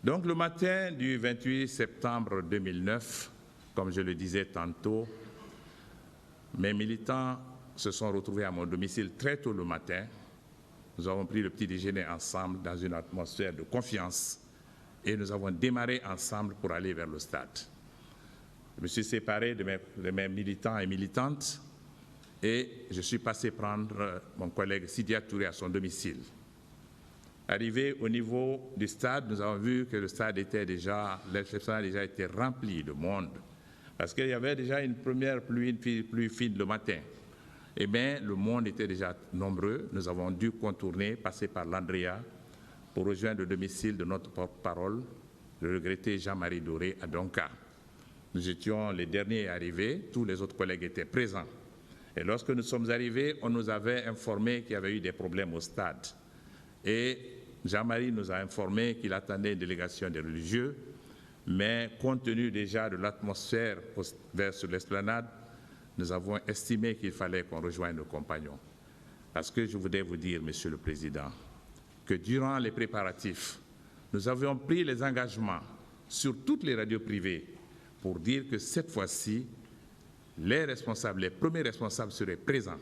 Donc le matin du 28 septembre 2009, comme je le disais tantôt, mes militants se sont retrouvés à mon domicile très tôt le matin. Nous avons pris le petit déjeuner ensemble dans une atmosphère de confiance et nous avons démarré ensemble pour aller vers le stade. Je me suis séparé de mes militants et militantes et je suis passé prendre mon collègue Sidia Touré à son domicile. Arrivé au niveau du stade, nous avons vu que le stade était déjà, l'inscription a déjà été rempli de monde, parce qu'il y avait déjà une première pluie fine le matin. Eh bien, le monde était déjà nombreux. Nous avons dû contourner, passer par l'Andrea pour rejoindre le domicile de notre porte-parole, le regretté Jean-Marie Doré à Donka. Nous étions les derniers arrivés, tous les autres collègues étaient présents. Et lorsque nous sommes arrivés, on nous avait informé qu'il y avait eu des problèmes au stade. Et Jean-Marie nous a informé qu'il attendait une délégation des religieux, mais compte tenu déjà de l'atmosphère vers sur l'esplanade, nous avons estimé qu'il fallait qu'on rejoigne nos compagnons. Parce que je voudrais vous dire, Monsieur le Président, que durant les préparatifs, nous avions pris les engagements sur toutes les radios privées pour dire que cette fois-ci, les responsables, les premiers responsables seraient présents.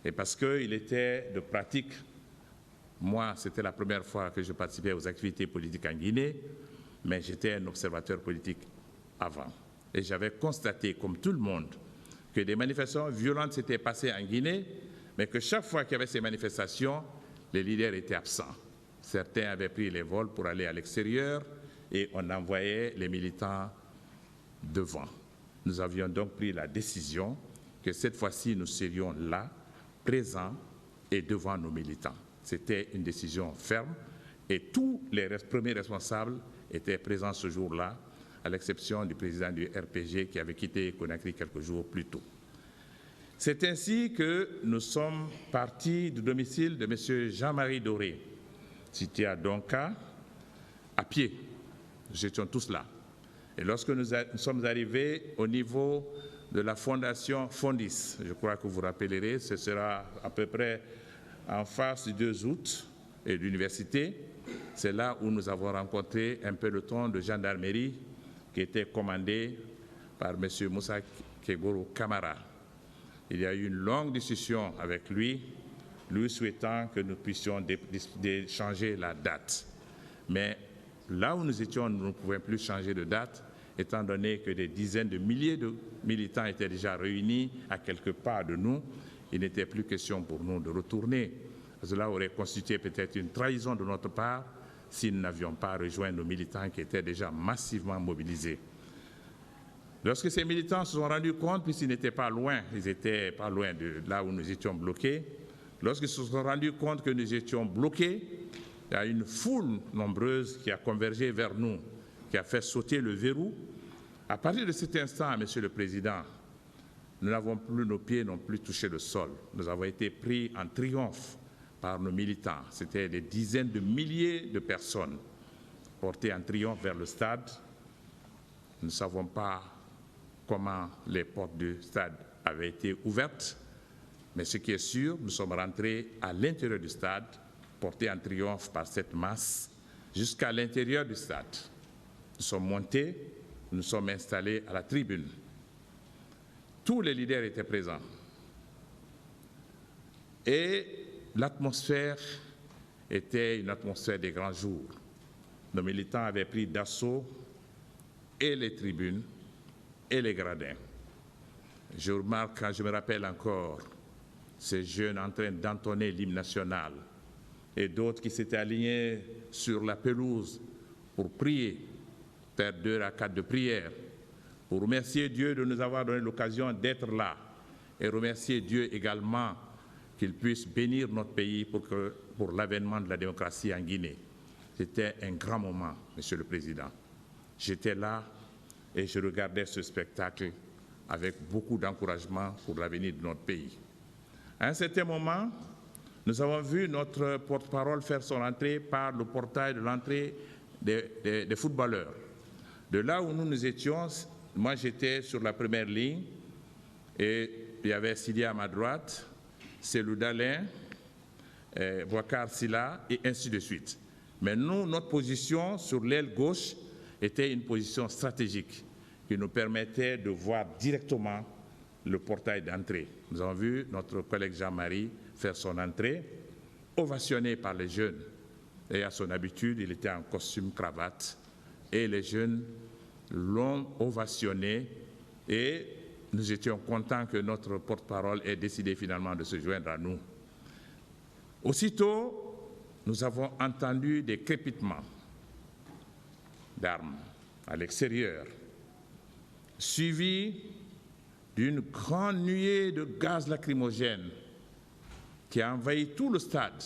Et parce qu'il était de pratique, moi, c'était la première fois que je participais aux activités politiques en Guinée, mais j'étais un observateur politique avant. Et j'avais constaté, comme tout le monde, que des manifestations violentes s'étaient passées en Guinée, mais que chaque fois qu'il y avait ces manifestations, les leaders étaient absents. Certains avaient pris les vols pour aller à l'extérieur et on envoyait les militants devant. Nous avions donc pris la décision que cette fois-ci, nous serions là, présents et devant nos militants. C'était une décision ferme et tous les premiers responsables étaient présents ce jour-là, à l'exception du président du RPG qui avait quitté Conakry quelques jours plus tôt. C'est ainsi que nous sommes partis du domicile de M. Jean-Marie Doré, situé à Donka, à pied. Nous étions tous là. Et lorsque nous sommes arrivés au niveau de la fondation Fondis, je crois que vous vous rappellerez, ce sera à peu près en face du 2 août et de l'université, c'est là où nous avons rencontré un peloton de gendarmerie qui était commandé par M. Moussa Kegoro Kamara. Il y a eu une longue discussion avec lui, lui souhaitant que nous puissions changer la date. Mais là où nous étions, nous ne pouvions plus changer de date, étant donné que des dizaines de milliers de militants étaient déjà réunis à quelques pas de nous. Il n'était plus question pour nous de retourner. Cela aurait constitué peut-être une trahison de notre part si nous n'avions pas rejoint nos militants qui étaient déjà massivement mobilisés. Lorsque ces militants se sont rendus compte, puisqu'ils n'étaient pas loin, ils n'étaient pas loin de là où nous étions bloqués, lorsqu'ils se sont rendus compte que nous étions bloqués, il y a une foule nombreuse qui a convergé vers nous, qui a fait sauter le verrou. À partir de cet instant, Monsieur le Président, nous n'avons plus, nos pieds n'ont plus touché le sol. Nous avons été pris en triomphe par nos militants. C'était des dizaines de milliers de personnes portées en triomphe vers le stade. Nous ne savons pas comment les portes du stade avaient été ouvertes, mais ce qui est sûr, nous sommes rentrés à l'intérieur du stade, portés en triomphe par cette masse, jusqu'à l'intérieur du stade. Nous sommes montés, nous sommes installés à la tribune. Tous les leaders étaient présents. Et l'atmosphère était une atmosphère des grands jours. Nos militants avaient pris d'assaut et les tribunes et les gradins. Je remarque, quand je me rappelle encore, ces jeunes en train d'entonner l'hymne national et d'autres qui s'étaient alignés sur la pelouse pour prier, faire 2 rakats de prière, pour remercier Dieu de nous avoir donné l'occasion d'être là et remercier Dieu également qu'il puisse bénir notre pays pour l'avènement de la démocratie en Guinée. C'était un grand moment, Monsieur le Président. J'étais là et je regardais ce spectacle avec beaucoup d'encouragement pour l'avenir de notre pays. À un certain moment, nous avons vu notre porte-parole faire son entrée par le portail de l'entrée des footballeurs. De là où nous étions, moi j'étais sur la première ligne et il y avait Sidia à ma droite, Selou Dalin, Bouakar Silla et ainsi de suite. Mais nous, notre position sur l'aile gauche était une position stratégique qui nous permettait de voir directement le portail d'entrée. Nous avons vu notre collègue Jean-Marie faire son entrée, ovationné par les jeunes. Et à son habitude, il était en costume cravate. Et les jeunes l'ont ovationné et nous étions contents que notre porte-parole ait décidé finalement de se joindre à nous. Aussitôt, nous avons entendu des crépitements d'armes à l'extérieur, suivis d'une grande nuée de gaz lacrymogène qui a envahi tout le stade.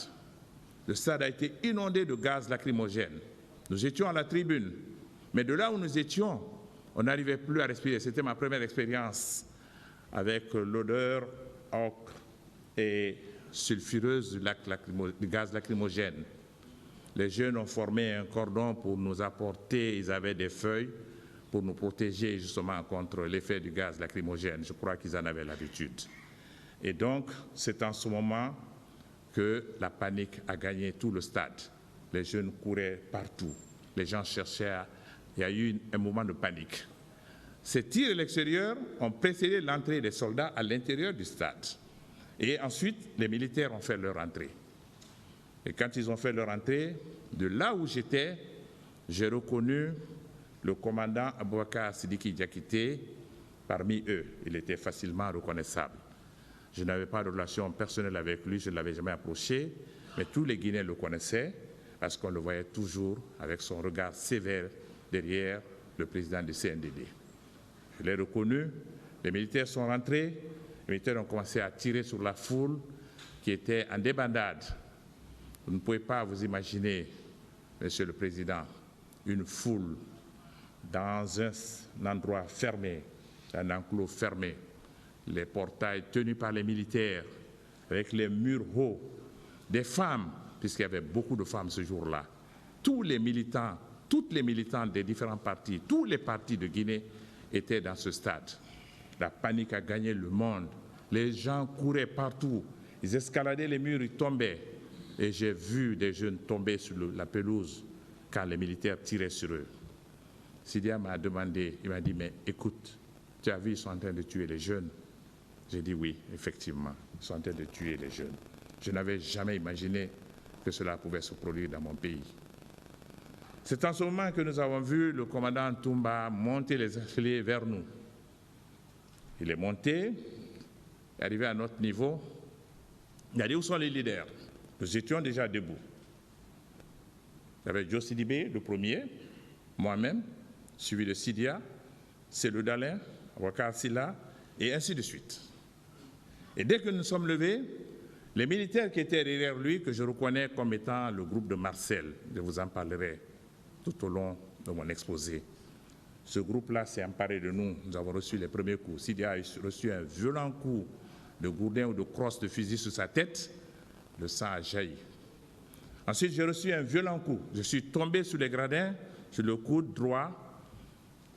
Le stade a été inondé de gaz lacrymogène. Nous étions à la tribune, mais de là où nous étions, on n'arrivait plus à respirer. C'était ma première expérience avec l'odeur ocre et sulfureuse du gaz lacrymogène. Les jeunes ont formé un cordon pour nous apporter, ils avaient des feuilles pour nous protéger justement contre l'effet du gaz lacrymogène. Je crois qu'ils en avaient l'habitude. Et donc, c'est en ce moment que la panique a gagné tout le stade. Les jeunes couraient partout. Les gens cherchaient, il y a eu un moment de panique. Ces tirs à l'extérieur ont précédé l'entrée des soldats à l'intérieur du stade. Et ensuite, les militaires ont fait leur entrée. Et quand ils ont fait leur entrée, de là où j'étais, j'ai reconnu le commandant Aboubacar Sidiki Diakité parmi eux. Il était facilement reconnaissable. Je n'avais pas de relation personnelle avec lui, je ne l'avais jamais approché, mais tous les Guinéens le connaissaient parce qu'on le voyait toujours avec son regard sévère derrière le président du CNDD. Je l'ai reconnu, les militaires sont rentrés, les militaires ont commencé à tirer sur la foule qui était en débandade. Vous ne pouvez pas vous imaginer, Monsieur le Président, une foule dans un endroit fermé, un enclos fermé, les portails tenus par les militaires, avec les murs hauts, des femmes, puisqu'il y avait beaucoup de femmes ce jour-là, tous les militants, toutes les militantes des différents partis, tous les partis de Guinée étaient dans ce stade. La panique a gagné le monde. Les gens couraient partout, ils escaladaient les murs, ils tombaient. Et j'ai vu des jeunes tomber sur la pelouse quand les militaires tiraient sur eux. Sidia m'a demandé, il m'a dit, mais écoute, tu as vu, ils sont en train de tuer les jeunes. J'ai dit oui, effectivement, ils sont en train de tuer les jeunes. Je n'avais jamais imaginé que cela pouvait se produire dans mon pays. C'est en ce moment que nous avons vu le commandant Toumba monter les escaliers vers nous. Il est monté, arrivé à notre niveau. Il a dit, où sont les leaders? Nous étions déjà debout. Il y avait Joe Sidibé, le premier, moi-même, suivi de Sidia, Cellou Dalein, Ouakar Silla, et ainsi de suite. Et dès que nous sommes levés, les militaires qui étaient derrière lui, que je reconnais comme étant le groupe de Marcel, je vous en parlerai tout au long de mon exposé. Ce groupe-là s'est emparé de nous. Nous avons reçu les premiers coups. Sidia a reçu un violent coup de gourdin ou de crosse de fusil sur sa tête. Le sang a jailli. Ensuite, j'ai reçu un violent coup. Je suis tombé sur les gradins, sur le coude droit,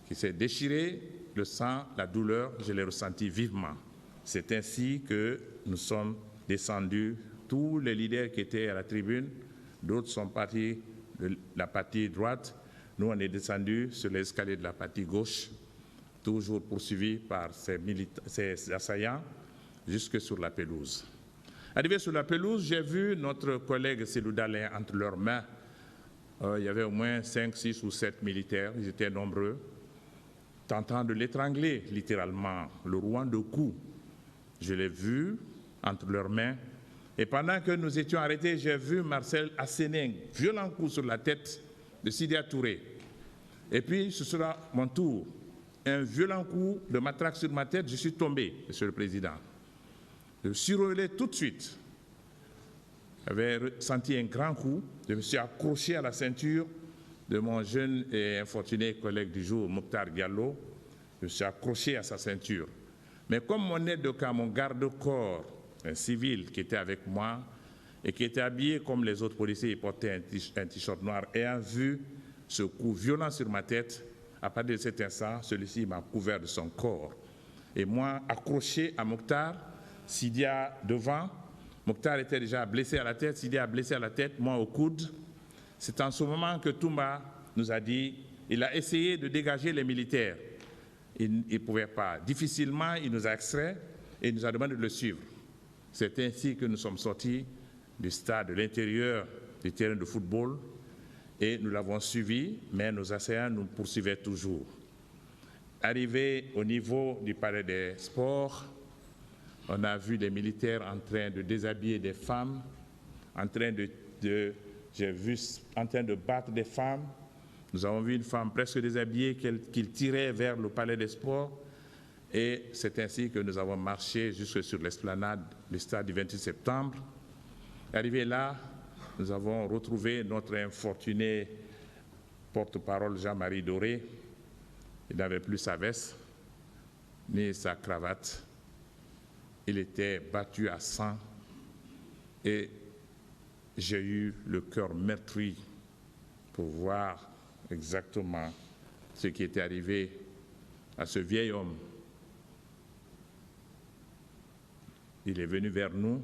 qui s'est déchiré. Le sang, la douleur, je l'ai ressenti vivement. C'est ainsi que nous sommes descendus, tous les leaders qui étaient à la tribune, d'autres sont partis de la partie droite. Nous, on est descendus sur l'escalier de la partie gauche, toujours poursuivis par ces assaillants, jusque sur la pelouse. Arrivé sur la pelouse, j'ai vu notre collègue Cellou Dalein entre leurs mains. Il y avait au moins 5, 6 ou 7 militaires, ils étaient nombreux, tentant de l'étrangler littéralement, le rouant de coups. Je l'ai vu entre leurs mains. Et pendant que nous étions arrêtés, j'ai vu Marcel asséner un violent coup sur la tête de Sidia Touré. Et puis, ce sera mon tour. Un violent coup de matraque sur ma tête, je suis tombé, Monsieur le Président. Je me suis relevé tout de suite. J'avais senti un grand coup. Je me suis accroché à la ceinture de mon jeune et infortuné collègue du jour, Mokhtar Diallo. Je me suis accroché à sa ceinture. Mais comme mon aide de camp, mon garde-corps, un civil qui était avec moi et qui était habillé comme les autres policiers, il portait un t-shirt noir, ayant vu ce coup violent sur ma tête, à partir de cet instant, celui-ci m'a couvert de son corps. Et moi, accroché à Mokhtar, Sidia devant, Mokhtar était déjà blessé à la tête, Sidia blessé à la tête, moi au coude. C'est en ce moment que Toumba nous a dit, il a essayé de dégager les militaires. Il ne pouvait pas. Difficilement, il nous a extraits et il nous a demandé de le suivre. C'est ainsi que nous sommes sortis du stade de l'intérieur du terrain de football et nous l'avons suivi, mais nos assaillants nous poursuivaient toujours. Arrivé au niveau du palais des sports, on a vu des militaires en train de déshabiller des femmes, en train de battre des femmes. Nous avons vu une femme presque déshabillée qu'il tirait vers le palais des sports. Et c'est ainsi que nous avons marché jusque sur l'esplanade du stade du 28 septembre. Arrivé là, nous avons retrouvé notre infortuné porte-parole Jean-Marie Doré. Il n'avait plus sa veste, ni sa cravate. Il était battu à sang et j'ai eu le cœur meurtri pour voir exactement ce qui était arrivé à ce vieil homme. Il est venu vers nous.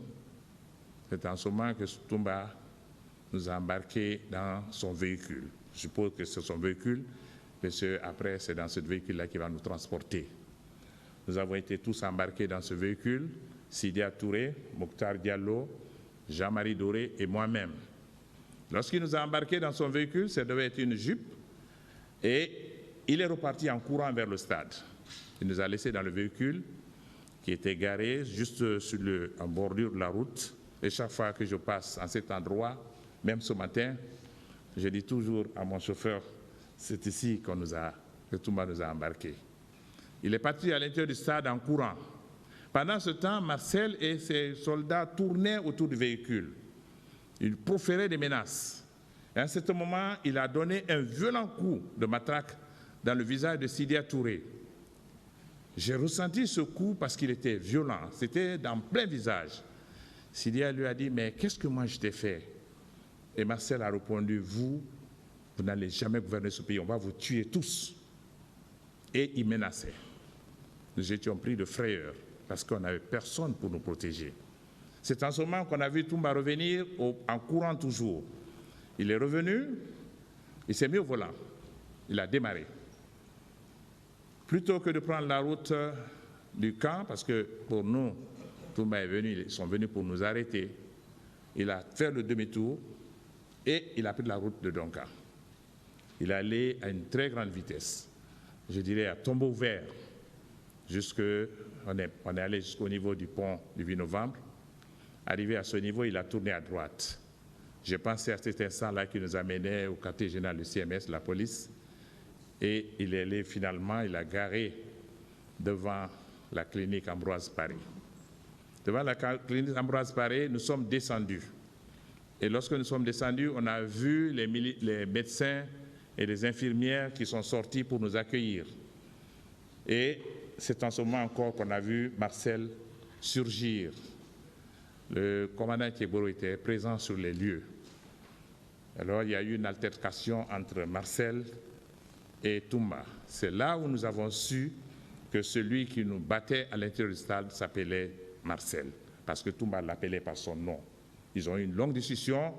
C'est en ce moment que Toumba nous a embarqués dans son véhicule. Je suppose que c'est son véhicule, parce qu'après, c'est dans ce véhicule-là qu'il va nous transporter. Nous avons été tous embarqués dans ce véhicule, Sidia Touré, Mokhtar Diallo, Jean-Marie Doré et moi-même. Lorsqu'il nous a embarqués dans son véhicule, ça devait être une Jeep, et il est reparti en courant vers le stade. Il nous a laissés dans le véhicule qui était garé juste en bordure de la route. Et chaque fois que je passe en cet endroit, même ce matin, je dis toujours à mon chauffeur, c'est ici que Toumba nous a embarqués. Il est parti à l'intérieur du stade en courant. Pendant ce temps, Marcel et ses soldats tournaient autour du véhicule. Ils proféraient des menaces. Et à ce moment, il a donné un violent coup de matraque dans le visage de Sidia Touré. J'ai ressenti ce coup parce qu'il était violent. C'était dans plein visage. Sidia lui a dit, mais qu'est-ce que moi je t'ai fait? Et Marcel a répondu, vous n'allez jamais gouverner ce pays, on va vous tuer tous. Et il menaçait. Nous étions pris de frayeur parce qu'on n'avait personne pour nous protéger. C'est en ce moment qu'on a vu Toumba revenir en courant toujours. Il est revenu, il s'est mis au volant, il a démarré. Plutôt que de prendre la route du camp, parce que pour nous, Toumba est venu, ils sont venus pour nous arrêter, il a fait le demi-tour et il a pris la route de Donka. Il allait à une très grande vitesse, je dirais à tombeau vert, on est allé jusqu'au niveau du pont du 8 novembre. Arrivé à ce niveau, il a tourné à droite. J'ai pensé à cet instant-là qu'il nous amenait au quartier général du CMS, la police, et il est allé finalement, il a garé devant la clinique Ambroise Paré. Devant la clinique Ambroise Paré, nous sommes descendus. Et lorsque nous sommes descendus, on a vu les médecins et les infirmières qui sont sortis pour nous accueillir. Et c'est en ce moment encore qu'on a vu Marcel surgir. Le commandant Thieboro était présent sur les lieux. Alors il y a eu une altercation entre Marcel et Toumba. C'est là où nous avons su que celui qui nous battait à l'intérieur du stade s'appelait Marcel, parce que Toumba l'appelait par son nom. Ils ont eu une longue discussion.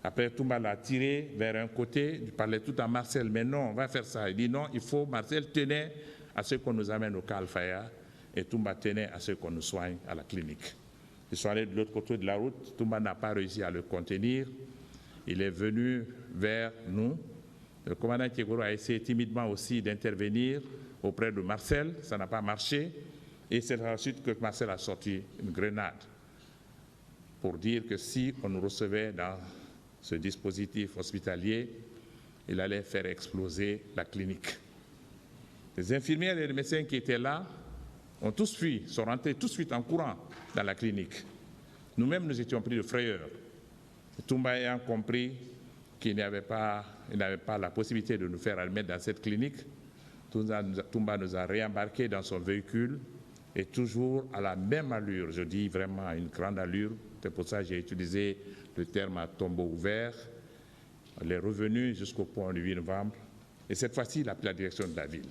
Après, Toumba l'a tiré vers un côté. Il parlait tout à Marcel, mais non, on va faire ça. Il dit non, il faut. Marcel tenait à ce qu'on nous amène au cas Al-Faya et Toumba tenait à ce qu'on nous soigne à la clinique. Ils sont allés de l'autre côté de la route. Toumba n'a pas réussi à le contenir. Il est venu vers nous. Le commandant Thieboro a essayé timidement aussi d'intervenir auprès de Marcel. Ça n'a pas marché. Et c'est ensuite que Marcel a sorti une grenade pour dire que si on nous recevait dans ce dispositif hospitalier, il allait faire exploser la clinique. Les infirmières et les médecins qui étaient là ont tous fui, sont rentrés tout de suite en courant dans la clinique. Nous-mêmes, nous étions pris de frayeur. Toumba ayant compris qu'il n'avait pas la possibilité de nous faire admettre dans cette clinique, Toumba nous a réembarqués dans son véhicule et toujours à la même allure, je dis vraiment à une grande allure, c'est pour ça que j'ai utilisé le terme à tombeau ouvert. On est revenu jusqu'au pont du 8 novembre et cette fois-ci, il a pris la direction de la ville.